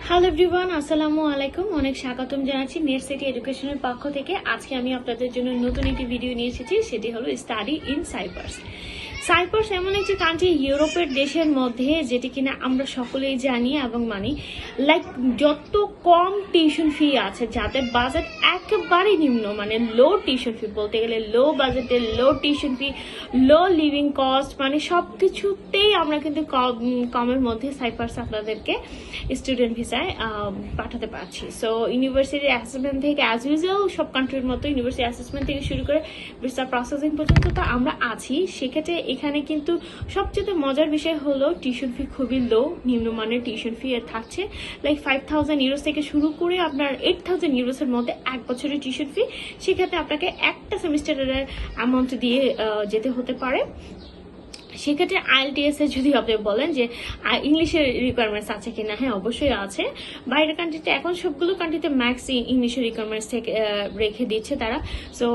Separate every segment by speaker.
Speaker 1: Hello everyone, আসসালামু আলাইকুম। অনেক স্বাগতম জানাচ্ছি নেট সিটি এডুকেশনের পক্ষ থেকে। আজকে আমি আপনাদের জন্য নতুন একটি ভিডিও নিয়ে এসেছি, সেটি হলো স্টাডি ইন সাইপ্রাস। সাইপ্রাস এমন একটি কান্ট্রি ইউরোপের দেশের মধ্যে, যেটি কিনা আমরা সকলেই জানি এবং মানি। লাইক যত কম টিউশন ফি আছে, যাদের বাজেট একেবারে নিম্ন, মানে লো টিউশন ফি বলতে গেলে, লো বাজেটের লো টিউশন ফি, লো লিভিং কস্ট, মানে সব কিছুতেই আমরা কিন্তু কমের মধ্যে সাইপ্রাস আপনাদেরকে স্টুডেন্ট ভিসায় পাঠাতে পারছি। সো ইউনিভার্সিটি অ্যাসেসমেন্ট থেকে অ্যাজ ইউজুয়াল সব কান্ট্রির মতো ইউনিভার্সিটি অ্যাসেসমেন্ট থেকে শুরু করে ভিসা প্রসেসিং পর্যন্ত তো আমরা আছি। সেক্ষেত্রে এখানে কিন্তু সবচেয়ে মজার বিষয় হলো টিউশন ফি খুবই লো, নিম্নমানের টিউশন ফি থাকছে। লাইক 5000 ইউরোস থেকে শুরু করে আপনার 8000 ইউরোসের মধ্যে এক বছরের টিউশন ফি। সেক্ষেত্রে আপনাকে একটা সেমিস্টারের অ্যামাউন্ট দিয়ে যেতে হতে পারে। সেক্ষেত্রে আইএলটিএস এর যদি আপনি বলেন যে ইংলিশের রিকোয়ারমেন্টস আছে কিনা, হ্যাঁ অবশ্যই আছে। বাইরের কান্ট্রিতে এখন সবগুলো কান্ট্রিতে ম্যাক্স ইংলিশের রিকোয়ারমেন্টস থেকে রেখে দিচ্ছে তারা। সো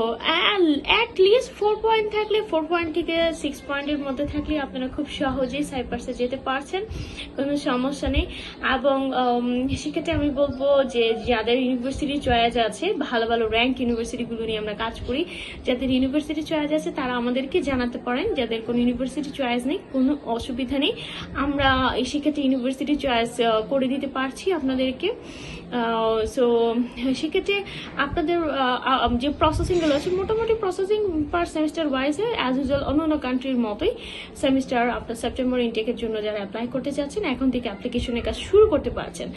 Speaker 1: অ্যাট লিস্ট 4 পয়েন্ট থাকলে, 4 পয়েন্ট থেকে 6 পয়েন্টের মধ্যে থাকলে আপনারা খুব সহজেই সাইপ্রাসে যেতে পারছেন, কোনো সমস্যা নেই। এবং সেক্ষেত্রে আমি বলবো যে যাদের ইউনিভার্সিটি চয়েস আছে, ভালো ভালো র্যাঙ্ক ইউনিভার্সিটিগুলো নিয়ে আমরা কাজ করি, যাদের ইউনিভার্সিটি চয়েস আছে তারা আমাদেরকে জানাতে পারেন। যাদের কোনো ইউনিভার্সিটি চয়েস নেই, কোনো অসুবিধা নেই, আমরা সেক্ষেত্রে ইউনিভার্সিটি চয়েস করে দিতে পারছি আপনাদেরকে। সো সেক্ষেত্রে আপনাদের যে প্রসেসিংগুলো আছে, মোটামুটি প্রসেসিং পার সেমিস্টার ওয়াইজে অ্যাজ ইউজুয়াল অন্য কান্ট্রির মতোই। সেমিস্টার আপনার সেপ্টেম্বর ইনটেকের জন্য যারা অ্যাপ্লাই করতে চাচ্ছেন, এখন থেকে অ্যাপ্লিকেশনের কাজ শুরু করতে পারছেন।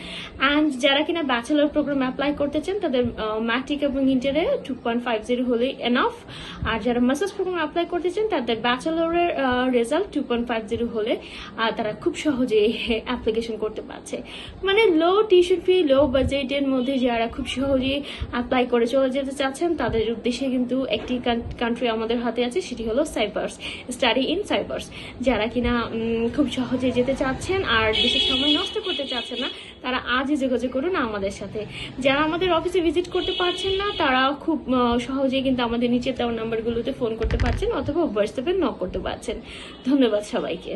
Speaker 1: অ্যান্ড যারা কিনা ব্যাচেলর প্রোগ্রাম অ্যাপ্লাই করতে চান, তাদের ম্যাট্রিক এবং ইন্টারে 2.50 হলেই এনাফ। আর যারা মাস্টার্স প্রোগ্রাম অ্যাপ্লাই করতে চান, তাদের ব্যাচেলরের রেজাল্ট 2.50 হলে তারা খুব সহজে অ্যাপ্লিকেশন করতে পারছে। মানে লো টিউশন ফি, লো বাজেটের মধ্যে যারা খুব সহজেই অ্যাপ্লাই করে চলে যেতে চাচ্ছেন, তাদের উদ্দেশ্যে কিন্তু একটি কান্ট্রি আমাদের হাতে আছে, সেটি হলো সাইপ্রাস। Study in cypress. যারা কিনা খুব সহজে যেতে চাচ্ছেন আর বেশি সময় নষ্ট করতে চাচ্ছেন না, তারা আজই যোগাযোগ করুন আমাদের সাথে। যারা আমাদের অফিসে ভিজিট করতে পারছেন না, তারা খুব সহজেই কিন্তু আমাদের নিচে দেওয়া নাম্বারগুলোতে ফোন করতে পারছেন অথবা হোয়াটসঅ্যাপে নক করতে পারছেন। ধন্যবাদ সবাইকে।